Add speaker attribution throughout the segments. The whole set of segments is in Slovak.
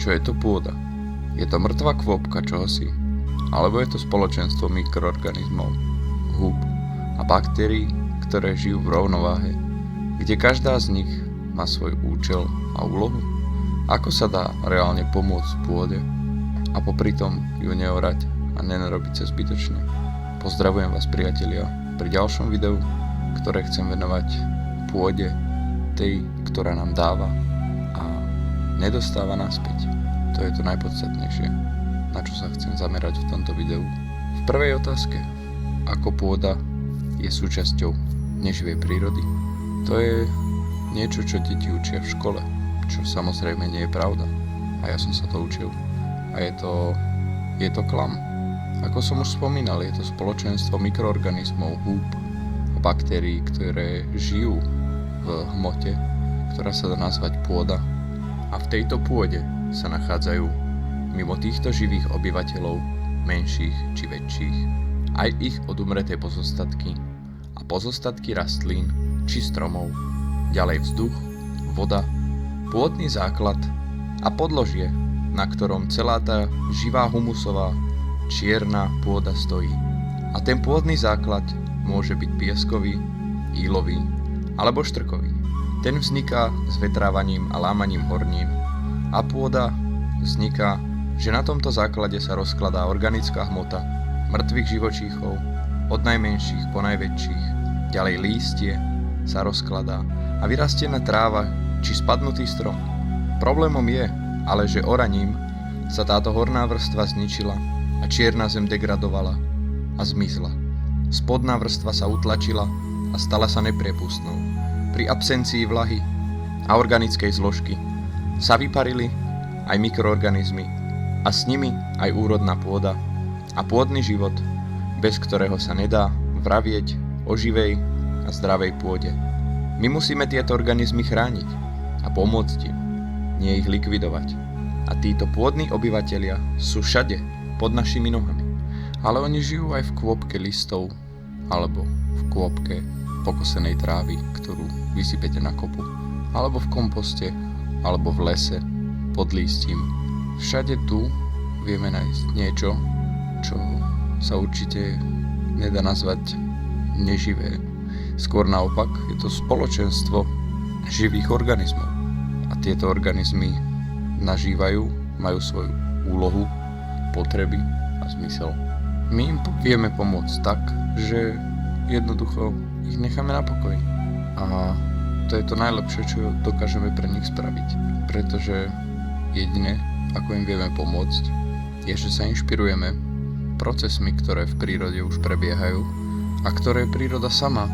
Speaker 1: Čo je to pôda? Je to mŕtva kvôpka čohosi? Alebo je to spoločenstvo mikroorganizmov, húb a baktérií, ktoré žijú v rovnováhe, kde každá z nich má svoj účel a úlohu? Ako sa dá reálne pomôcť pôde a popri tom ju neorať a nenarobiť sa zbytočne? Pozdravujem vás, priatelia, pri ďalšom videu, ktoré chcem venovať pôde, tej, ktorá nám dáva a nedostáva naspäť. To je to najpodstatnejšie, na čo sa chcem zamerať v tomto videu. V prvej otázke, ako pôda je súčasťou neživej prírody, to je niečo, čo deti učia v škole, čo samozrejme nie je pravda. A ja som sa to učil. A je to klam. Ako som už spomínal, je to spoločenstvo mikroorganizmov, húb a baktérií, ktoré žijú v hmote, ktorá sa dá nazvať pôda. A v tejto pôde sa nachádzajú mimo týchto živých obyvateľov, menších či väčších, aj ich odumreté pozostatky a pozostatky rastlín či stromov, ďalej vzduch, voda, pôdny základ a podložie, na ktorom celá tá živá humusová čierna pôda stojí. A ten pôdny základ môže byť pieskový, ílový alebo štrkový. Ten vzniká s vetrávaním a lámaním hornín a pôda vzniká, že na tomto základe sa rozkladá organická hmota mŕtvych živočíchov od najmenších po najväčších, ďalej lístie sa rozkladá a vyrastiená tráva či spadnutý strom. Problémom je ale, že oraním sa táto horná vrstva zničila a čierna zem degradovala a zmizla. Spodná vrstva sa utlačila a stala sa nepriepustnou. Pri absencii vlahy a organickej zložky sa vyparili aj mikroorganizmy a s nimi aj úrodná pôda a pôdny život, bez ktorého sa nedá vravieť o živej a zdravej pôde. My musíme tieto organizmy chrániť a pomôcť im, nie ich likvidovať. A títo pôdni obyvatelia sú všade pod našimi nohami. Ale oni žijú aj v kôpke listov alebo v kôpke pokosenej trávy, ktorú vysypete na kopu, alebo v komposte, alebo v lese pod lístím. Všade tu vieme nájsť niečo, čo sa určite nedá nazvať neživé. Skôr naopak, je to spoločenstvo živých organizmov. A tieto organizmy nažívajú, majú svoju úlohu, potreby a zmysel. My im vieme pomôcť tak, že jednoducho ich necháme na pokoji. A to je to najlepšie, čo dokážeme pre nich spraviť. Pretože jediné, ako im vieme pomôcť, je, že sa inšpirujeme procesmi, ktoré v prírode už prebiehajú a ktoré príroda sama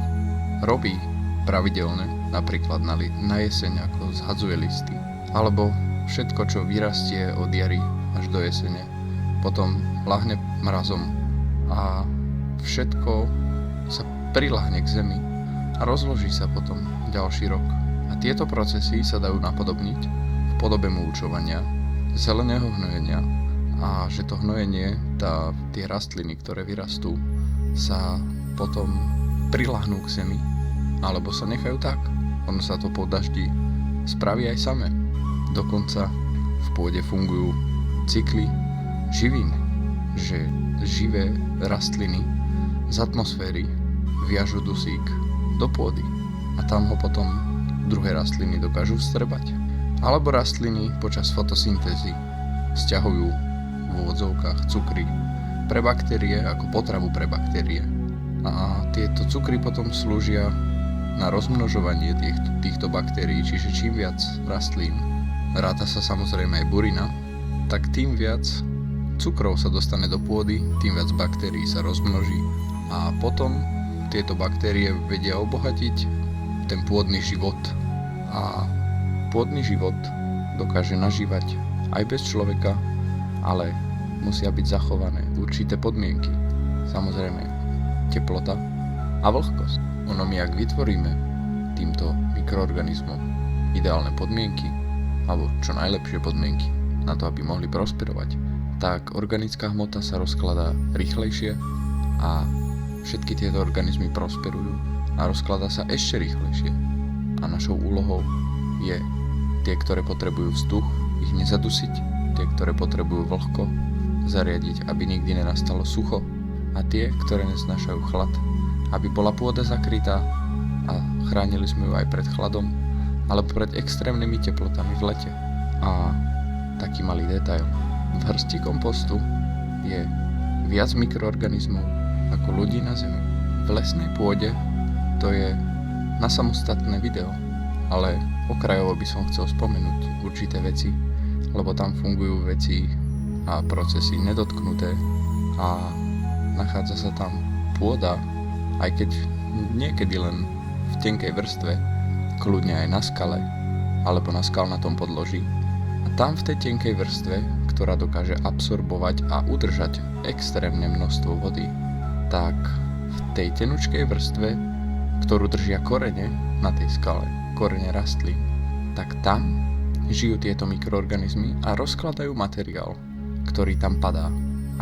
Speaker 1: robí pravidelne, napríklad na jeseň, ako zhadzuje listy, alebo všetko, čo vyrastie od jary až do jesene, potom ľahne mrazom a všetko sa priľahne k zemi a rozloží sa potom ďalší rok. A tieto procesy sa dajú napodobniť v podobe mulčovania, zeleného hnojenia a že to hnojenie, tie rastliny, ktoré vyrastú, sa potom priľahnú k zemi alebo sa nechajú tak. Ono sa to po daždi spraví aj samé. Dokonca v pôde fungujú cykly živín, že živé rastliny z atmosféry viažu dusík do pôdy a tam ho potom druhé rastliny dokážu vstrebať. Alebo rastliny počas fotosyntézy sťahujú v úvodzovkách cukry pre baktérie ako potravu pre baktérie. A tieto cukry potom slúžia na rozmnožovanie týchto baktérií, čiže čím viac rastlín ráta sa samozrejme aj burina, tak tým viac cukrov sa dostane do pôdy, tým viac baktérií sa rozmnoží a potom tieto baktérie vedia obohatiť ten pôdny život a pôdny život dokáže nažívať aj bez človeka, ale musia byť zachované určité podmienky. Samozrejme teplota a vlhkosť. Ono my, ak vytvoríme týmto mikroorganizmom ideálne podmienky alebo čo najlepšie podmienky na to, aby mohli prosperovať, tak organická hmota sa rozkladá rýchlejšie a všetky tieto organizmy prosperujú a rozkladá sa ešte rýchlejšie. A našou úlohou je tie, ktoré potrebujú vzduch, ich nezadusiť tie, ktoré potrebujú vlhko, zariadiť, aby nikdy nenastalo sucho, a tie, ktoré neznášajú chlad, aby bola pôda zakrytá a chránili sme ju aj pred chladom alebo pred extrémnymi teplotami v lete. A taký malý detail. V hrsti kompostu je viac mikroorganizmov ako ľudí na Zemi. V lesnej pôde to je na samostatné video, ale okrajovo by som chcel spomenúť určité veci, lebo tam fungujú veci a procesy nedotknuté a nachádza sa tam pôda, aj keď niekedy len v tenkej vrstve, kľudne aj na skale alebo na skalnatom podloží. A tam v tej tenkej vrstve, ktorá dokáže absorbovať a udržať extrémne množstvo vody, tak v tej tenučkej vrstve, ktorú držia korene na tej skale, korene rastlín, tak tam žijú tieto mikroorganizmy a rozkladajú materiál, ktorý tam padá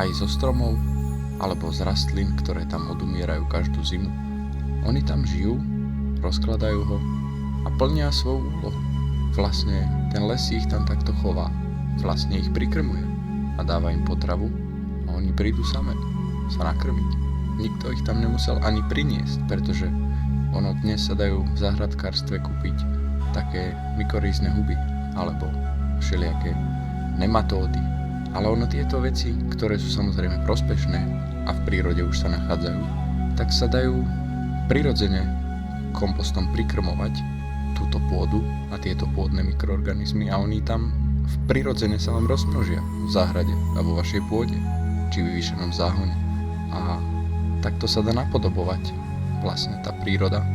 Speaker 1: aj zo stromov alebo z rastlín, ktoré tam odumierajú každú zimu. Oni tam žijú, rozkladajú ho a plnia svoju úlohu. Vlastne ten les ich tam takto chová, vlastne ich prikrmuje a dáva im potravu a oni prídu same sa nakrmiť. Nikto ich tam nemusel ani priniesť, pretože ono dnes sa dajú v záhradkárstve kúpiť také mykorízne huby alebo všelijaké nematódy. Ale ono tieto veci, ktoré sú samozrejme prospešné a v prírode už sa nachádzajú, tak sa dajú prirodzene kompostom prikrmovať túto pôdu a tieto pôdne mikroorganizmy a oni tam prirodzene sa vám rozmnožia v záhrade a vo vašej pôde či vyvýšenom záhone. A takto sa dá napodobovať vlastne tá príroda,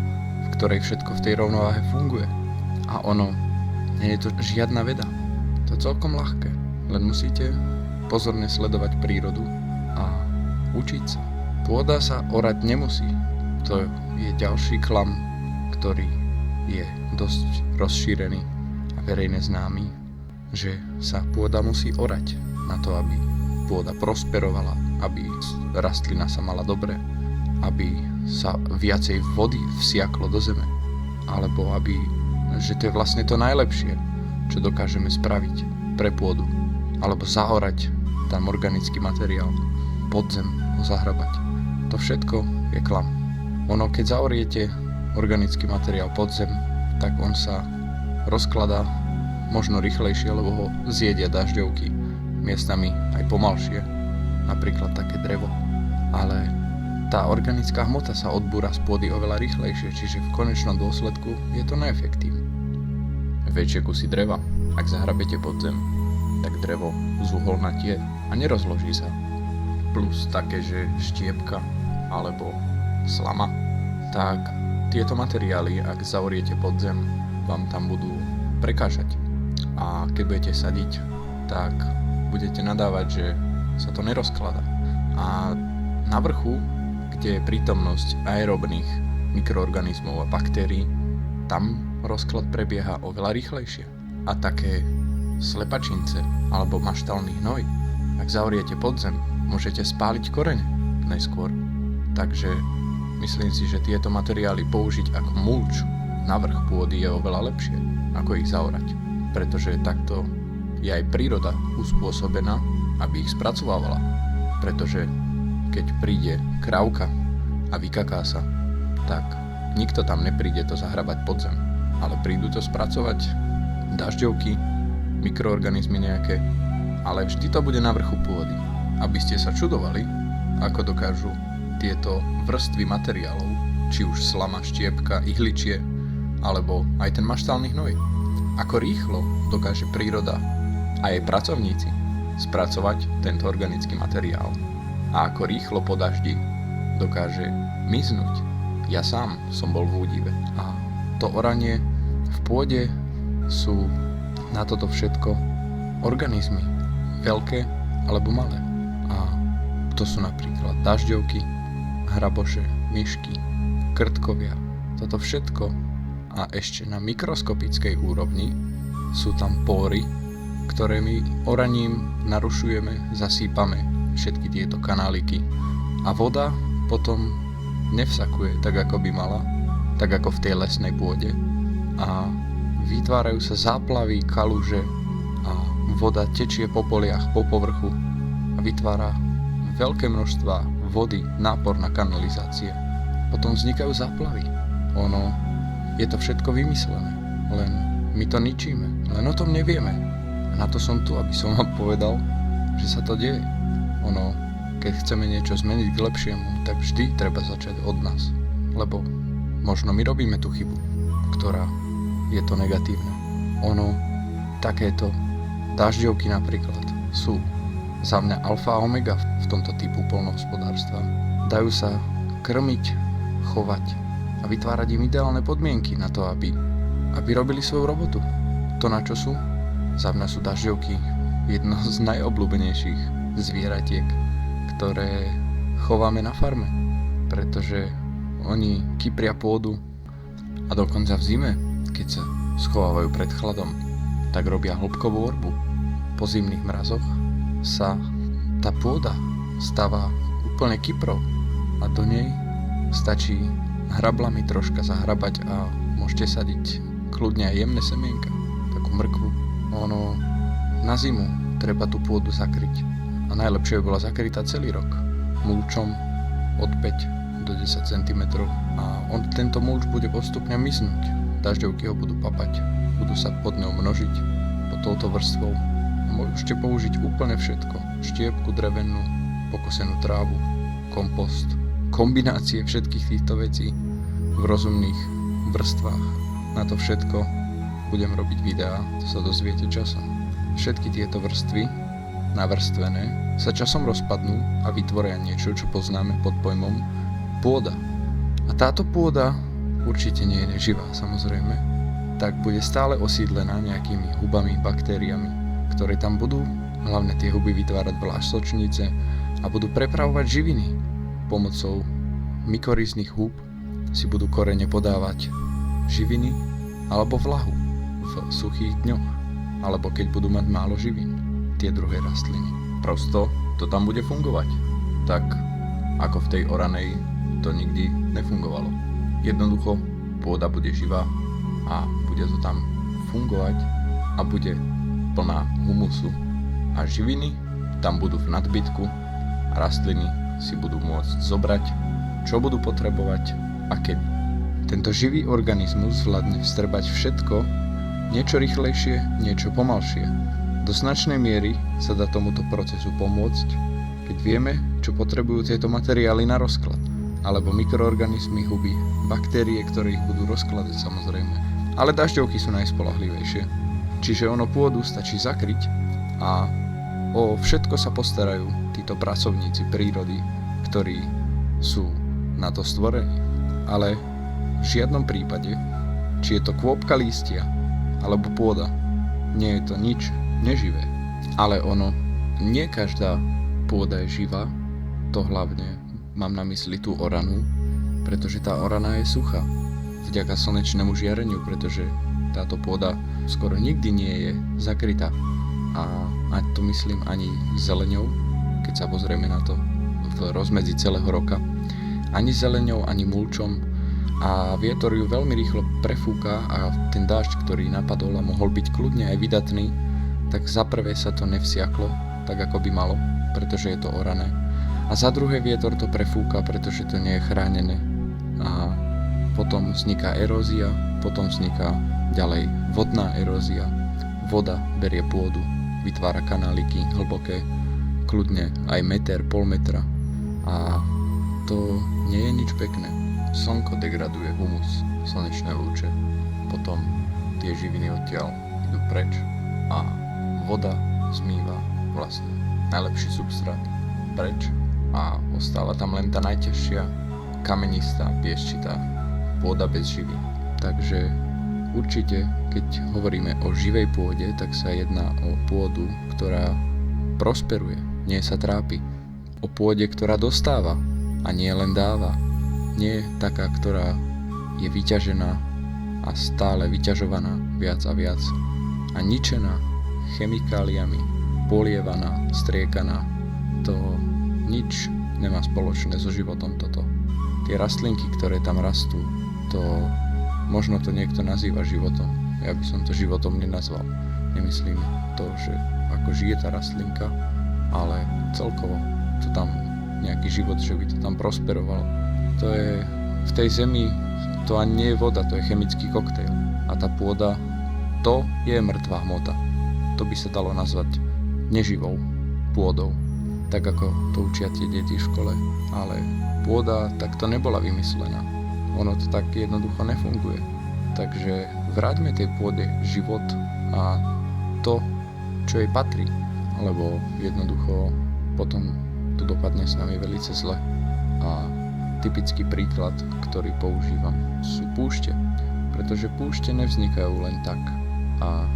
Speaker 1: v ktorej všetko v tej rovnováhe funguje. A ono, nie je to žiadna veda, to je celkom ľahké. Len musíte pozorne sledovať prírodu a učiť sa. Pôda sa orať nemusí. To je ďalší klam, ktorý je dosť rozšírený a verejne známy, že sa pôda musí orať na to, aby pôda prosperovala, aby rastlina sa mala dobre, aby sa viacej vody vsiaklo do zeme, alebo že to je vlastne to najlepšie, čo dokážeme spraviť pre pôdu. Alebo zaorať tam organický materiál, podzem ho zahrabať. To všetko je klam. Ono, keď zaoriete organický materiál podzem, tak on sa rozkladá možno rýchlejšie, lebo ho zjedia dažďovky, miestami aj pomalšie, napríklad také drevo. Ale tá organická hmota sa odbúra z pôdy oveľa rýchlejšie, čiže v konečnom dôsledku je to neefektívne. Väčšie kusy dreva, ak zahrabete podzem, tak drevo zuholnatie a nerozloží sa. Plus také, že štiepka alebo slama, tak tieto materiály, ak zaoriete podzem, vám tam budú prekážať. A keď budete sadiť, tak budete nadávať, že sa to nerozklada. A na vrchu, kde je prítomnosť aerobných mikroorganizmov a baktérií, tam rozklad prebieha oveľa rýchlejšie. A také slepačince alebo maštálny hnoj, ak zaoriete podzem, môžete spáliť korene najskôr. Takže myslím si, že tieto materiály použiť ako mulč na vrch pôdy je oveľa lepšie, ako ich zaorať. Pretože takto je aj príroda uspôsobená, aby ich spracovávala. Pretože keď príde krávka a vykaká sa, tak nikto tam nepríde to zahrabať podzem, ale prídu to spracovať dažďovky, mikroorganizmy nejaké, ale vždy to bude na vrchu pôdy, aby ste sa čudovali, ako dokážu tieto vrstvy materiálov, či už slama, štiepka, ihličie, alebo aj ten maštálny hnoj, ako rýchlo dokáže príroda a jej pracovníci spracovať tento organický materiál a ako rýchlo po daždi dokáže miznúť. Ja sám som bol v údive a to oranie v pôde sú na toto všetko organizmy, veľké alebo malé. A to sú napríklad dažďovky, hraboše, myšky, krtkovia. Toto všetko a ešte na mikroskopickej úrovni sú tam póry, ktoré my oraním narušujeme, zasýpame všetky tieto kanáliky a voda potom nevsakuje tak, ako by mala, tak ako v tej lesnej pôde a vytvárajú sa záplavy, kaluže a voda tečie po poliach, po povrchu a vytvára veľké množstva vody, nápor na kanalizácie. Potom vznikajú záplavy. Je to všetko vymyslené, len my to ničíme, len o tom nevieme. A na to som tu, aby som vám povedal, že sa to deje. Keď chceme niečo zmeniť k lepšiemu, tak vždy treba začať od nás. Lebo možno my robíme tú chybu, ktorá je to negatívne. Takéto dažďovky napríklad sú za mňa alfa a omega v tomto typu poľnohospodárstva. Dajú sa krmiť, chovať a vytvárať im ideálne podmienky na to, aby robili svoju robotu. To, na čo sú? Za mňa sú dažďovky jedno z najobľúbenejších zvieratiek, ktoré chováme na farme, pretože oni kypria pôdu a dokonca v zime, keď sa schovávajú pred chladom, tak robia hĺbkovú orbu. Po zimných mrazoch sa tá pôda stáva úplne kyprou a do nej stačí hrablami troška zahrabať a môžete sadiť kľudne aj jemné semienka, takú mrkvu. Na zimu treba tú pôdu zakryť a najlepšie by bola zakrytá celý rok mulčom od 5 do 10 cm a tento mulč bude postupne miznúť. Dažďovky ho budú papať, budú sa pod ňou množiť pod touto vrstvou a môžete použiť úplne všetko. Štiepku drevennú, pokosenú trávu, kompost, kombinácie všetkých týchto vecí v rozumných vrstvách. Na to všetko budem robiť videá, to sa dozviete časom. Všetky tieto vrstvy, navrstvené, sa časom rozpadnú a vytvoria niečo, čo poznáme pod pojmom pôda. A táto pôda určite nie je neživá, samozrejme, tak bude stále osídlená nejakými hubami, baktériami, ktoré tam budú, hlavne tie huby vytvárať vlásočnice a budú prepravovať živiny. Pomocou mykorizných húb si budú korene podávať živiny alebo vlahu v suchých dňoch, alebo keď budú mať málo živín, tie druhé rastliny. Prosto to tam bude fungovať, tak ako v tej oranej to nikdy nefungovalo. Jednoducho pôda bude živá a bude to tam fungovať a bude plná humusu a živiny tam budú v nadbytku a rastliny si budú môcť zobrať, čo budú potrebovať a kedy. Tento živý organizmus zvládne vstrebať všetko, niečo rýchlejšie, niečo pomalšie. Do značnej miery sa dá tomuto procesu pomôcť, keď vieme, čo potrebujú tieto materiály na rozklad, alebo mikroorganizmy, huby, baktérie, ktoré ich budú rozkladať samozrejme. Ale dažďovky sú najspoľahlivejšie. Čiže pôdu stačí zakryť a o všetko sa postarajú títo pracovníci prírody, ktorí sú na to stvorení. Ale v žiadnom prípade, či je to kôpka lístia alebo pôda, nie je to nič neživé. Ale nie každá pôda je živá, to hlavne mám na mysli tú oranu, pretože tá orana je suchá vďaka slnečnému žiareniu, pretože táto pôda skoro nikdy nie je zakrytá a to myslím ani zeleňou, keď sa pozrieme na to v rozmedzi celého roka, ani zeleňou, ani mulčom a vietor ju veľmi rýchlo prefúka a ten dážď, ktorý napadol a mohol byť kľudne aj vydatný, tak za prvé sa to nevsiaklo tak ako by malo, pretože je to orané. A za druhé vietor to prefúka, pretože to nie je chránené. A potom vzniká erózia, potom vzniká ďalej vodná erózia. Voda berie pôdu, vytvára kanáliky hlboké, kľudne aj meter, pol metra. A to nie je nič pekné. Slnko degraduje humus, slnečné lúče. Potom tie živiny odtiaľ idú preč a voda zmýva vlastne najlepší substrát preč a ostáva tam len tá najťažšia, kamenistá, pieščitá pôda bez živín. Takže určite, keď hovoríme o živej pôde, tak sa jedná o pôdu, ktorá prosperuje, nie sa trápi. O pôde, ktorá dostáva a nie len dáva. Nie taká, ktorá je vyťažená a stále vyťažovaná viac a viac a ničená chemikáliami, polievaná, striekaná. To nič nemá spoločné so životom toto. Tie rastlinky, ktoré tam rastú, to možno to niekto nazýva životom. Ja by som to životom nenazval. Nemyslím to, že ako žije tá rastlinka, ale celkovo to tam nejaký život, že by to tam prosperovalo. To je v tej zemi, to ani nie je voda, to je chemický koktejl. A tá pôda, to je mŕtvá hmota. To by sa dalo nazvať neživou pôdou, tak ako to učia tie deti v škole. Ale pôda takto nebola vymyslená. Ono to tak jednoducho nefunguje. Takže vráťme tej pôde život a to, čo jej patrí. Lebo jednoducho potom to dopadne s nami veľmi zle. A typický príklad, ktorý používam, sú púšte. Pretože púšte nevznikajú len tak. A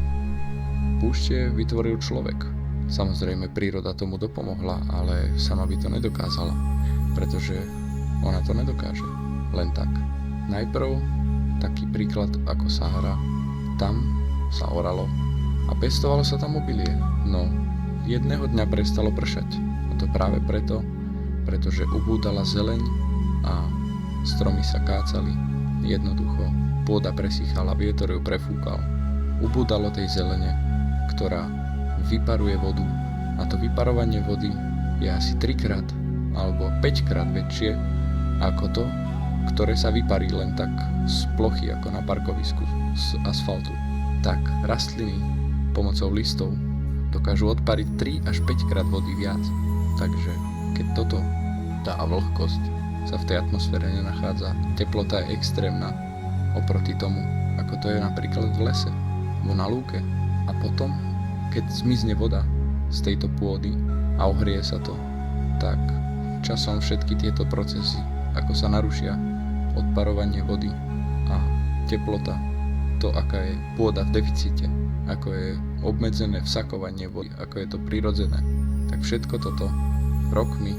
Speaker 1: púšte vytvoril človek. Samozrejme príroda tomu dopomohla, ale sama by to nedokázala. Pretože ona to nedokáže len tak. Najprv taký príklad ako Sahara. Tam sa oralo a pestovalo sa tam obilie. No, jedného dňa prestalo pršať. A to práve preto, pretože ubúdala zeleň a stromy sa kácali. Jednoducho, pôda presýchala, vietor ju prefúkal. Ubúdalo tej zelene, ktorá vyparuje vodu. A to vyparovanie vody je asi 3-krát alebo 5-krát väčšie ako to, ktoré sa vyparí len tak z plochy ako na parkovisku z asfaltu. Tak rastliny pomocou listov dokážu odpariť 3 až 5 krát vody viac. Takže keď tá vlhkosť sa v tej atmosfére nenachádza, teplota je extrémna oproti tomu, ako to je napríklad v lese alebo na lúke. A potom, keď zmizne voda z tejto pôdy a ohrie sa to, tak časom všetky tieto procesy, ako sa narušia, odparovanie vody a teplota, to aká je pôda v deficite, ako je obmedzené vsakovanie vody, ako je to prirodzené, tak všetko toto rokmi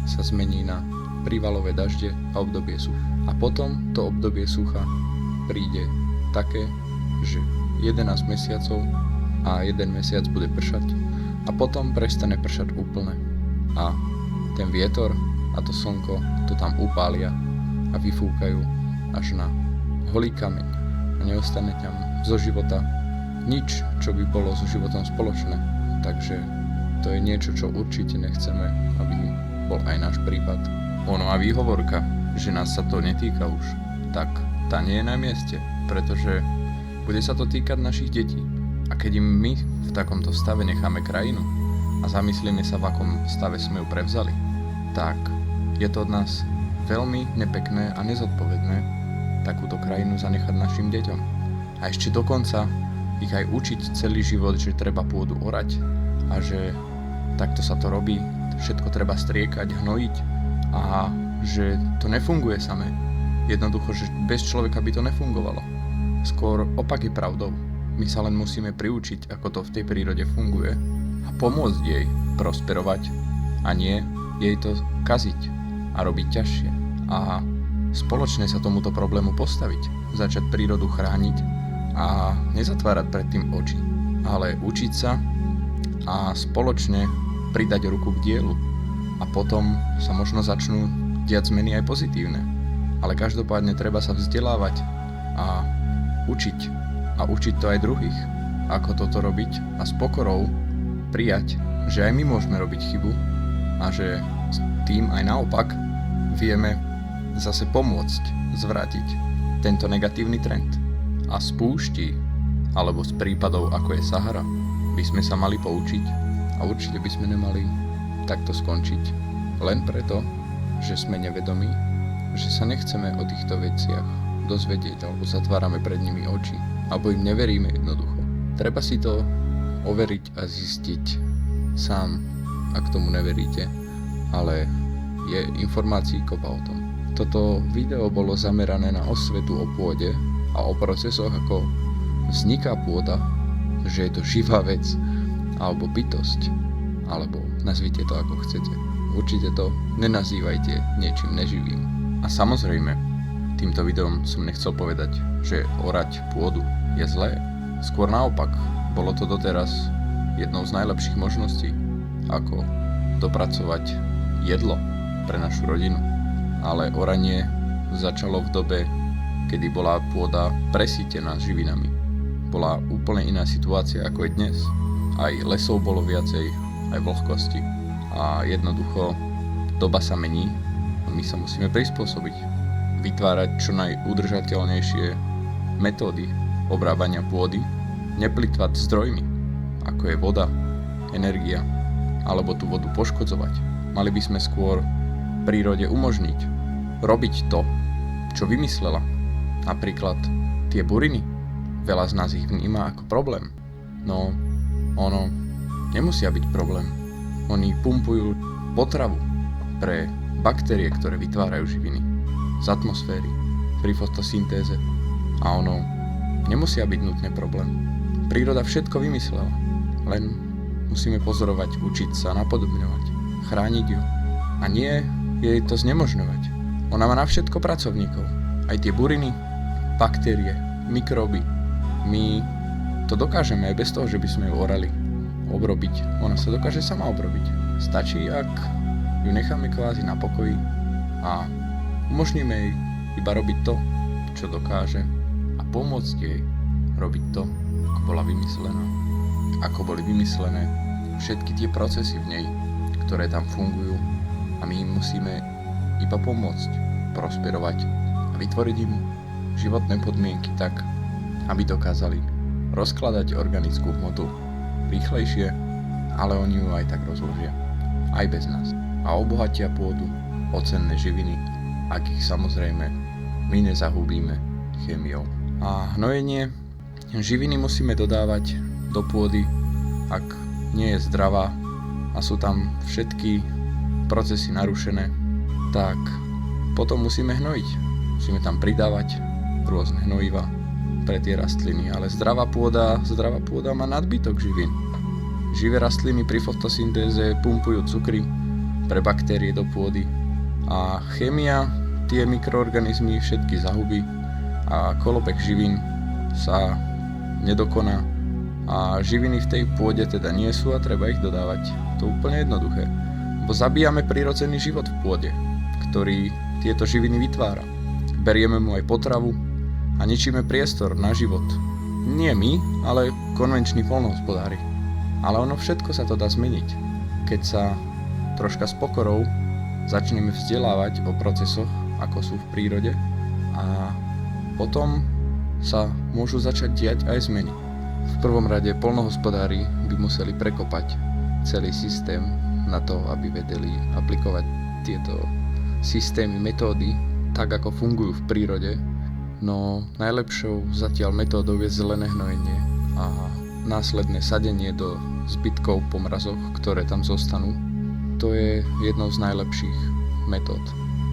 Speaker 1: sa zmení na prívalové dažde a obdobie sucha. A potom to obdobie sucha príde také, že 11 mesiacov a 1 mesiac bude pršať a potom prestane pršať úplne a ten vietor a to slnko to tam upália a vyfúkajú až na holý kameň a neostane tam zo života nič, čo by bolo so životom spoločné. Takže to je niečo, čo určite nechceme, aby bol aj náš prípad. Ono a výhovorka, že nás sa to netýka už, tak tá nie je na mieste, pretože bude sa to týkať našich detí. A keď im my v takomto stave necháme krajinu a zamyslíme sa, v akom stave sme ju prevzali, tak je to od nás veľmi nepekné a nezodpovedné takúto krajinu zanechať našim deťom. A ešte dokonca ich aj učiť celý život, že treba pôdu orať a že takto sa to robí, všetko treba striekať, hnojiť a že to nefunguje samé. Jednoducho, že bez človeka by to nefungovalo. Skôr opak je pravdou. My sa len musíme priučiť, ako to v tej prírode funguje a pomôcť jej prosperovať a nie jej to kaziť a robiť ťažšie. A spoločne sa tomuto problému postaviť, začať prírodu chrániť a nezatvárať pred tým oči, ale učiť sa a spoločne pridať ruku k dielu a potom sa možno začnú diať zmeny aj pozitívne. Ale každopádne treba sa vzdelávať a učiť to aj druhých, ako toto robiť a s pokorou prijať, že aj my môžeme robiť chybu a že tým aj naopak vieme zase pomôcť zvrátiť tento negatívny trend. A z púští alebo z prípadov ako je Sahara by sme sa mali poučiť a určite by sme nemali takto skončiť len preto, že sme nevedomí, že sa nechceme o týchto veciach dozvedieť alebo zatvárame pred nimi oči alebo im neveríme jednoducho. Treba si to overiť a zistiť sám, ak tomu neveríte, ale je informácií kopa o tom. Toto video bolo zamerané na osvetu o pôde a o procesoch, ako vzniká pôda, že je to živá vec alebo bytosť, alebo nazvite to ako chcete. Určite to nenazývajte niečím neživým. A samozrejme, týmto videom som nechcel povedať, že orať pôdu je zlé. Skôr naopak, bolo to doteraz jednou z najlepších možností, ako dopracovať jedlo pre našu rodinu. Ale oranie začalo v dobe, kedy bola pôda presýtená živinami. bola úplne iná situácia ako je dnes. Aj lesov bolo viacej, aj vlhkosti. A jednoducho doba sa mení a my sa musíme prispôsobiť. Vytvárať čo najudržateľnejšie metódy obrábania pôdy, neplýtvať zdrojmi, ako je voda, energia, alebo tú vodu poškodzovať. Mali by sme skôr prírode umožniť robiť to, čo vymyslela. Napríklad tie buriny. Veľa z nás ich vníma ako problém. No, ono nemusia byť problém. Oni pumpujú potravu pre baktérie, ktoré vytvárajú živiny z atmosféry pri fotosyntéze. A ono nemusia byť nutne problém. Príroda všetko vymyslela. Len musíme pozorovať, učiť sa, napodobňovať, chrániť ju. A nie jej to znemožňovať. Ona má na všetko pracovníkov. Aj tie buriny, baktérie, mikróby. My to dokážeme aj bez toho, že by sme ju orali, obrobiť. Ona sa dokáže sama obrobiť. Stačí, ak ju necháme kvázi na pokoji a umožníme jej iba robiť to, čo dokáže a pomôcť jej robiť to, ako bola vymyslená. Ako boli vymyslené všetky tie procesy v nej, ktoré tam fungujú a my im musíme iba pomôcť prosperovať a vytvoriť im životné podmienky tak, aby dokázali rozkladať organickú hmotu rýchlejšie, ale oni ju aj tak rozložia, aj bez nás. A obohatia pôdu o cenné živiny, ak ich samozrejme my nezahubíme chémiou. A hnojenie živiny musíme dodávať do pôdy, ak nie je zdravá a sú tam všetky procesy narušené, tak potom musíme hnojiť. Musíme tam pridávať rôzne hnojiva pre tie rastliny, ale zdravá pôda má nadbytok živín. Živé rastliny pri fotosyntéze pumpujú cukry pre baktérie do pôdy a chémia tie mikroorganizmy všetky zahubí a kolobeh živín sa nedokoná a živiny v tej pôde teda nie sú a treba ich dodávať. To je úplne jednoduché. Bo zabíjame prirodzený život v pôde, ktorý tieto živiny vytvára. Berieme mu aj potravu a ničíme priestor na život. Nie my, ale konvenční poľnohospodári. Ale ono všetko sa to dá zmeniť, keď sa troška s pokorou začneme vzdelávať o procesoch, ako sú v prírode a potom sa môžu začať diať aj zmeny. V prvom rade poľnohospodári by museli prekopať celý systém na to, aby vedeli aplikovať tieto systémy, metódy tak, ako fungujú v prírode. No najlepšou zatiaľ metódou je zelené hnojenie a následné sadenie do zbytkov po mrazoch, ktoré tam zostanú. To je jednou z najlepších metód.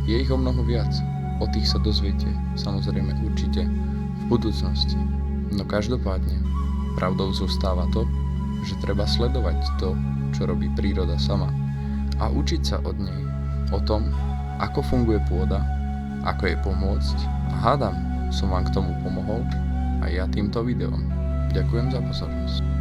Speaker 1: Je ich o mnoho viac. O tých sa dozviete, samozrejme určite, v budúcnosti. No každopádne, pravdou zostáva to, že treba sledovať to, čo robí príroda sama a učiť sa od nej o tom, ako funguje pôda, ako jej pomôcť a hádam, som vám k tomu pomohol aj ja týmto videom. Ďakujem za pozornosť.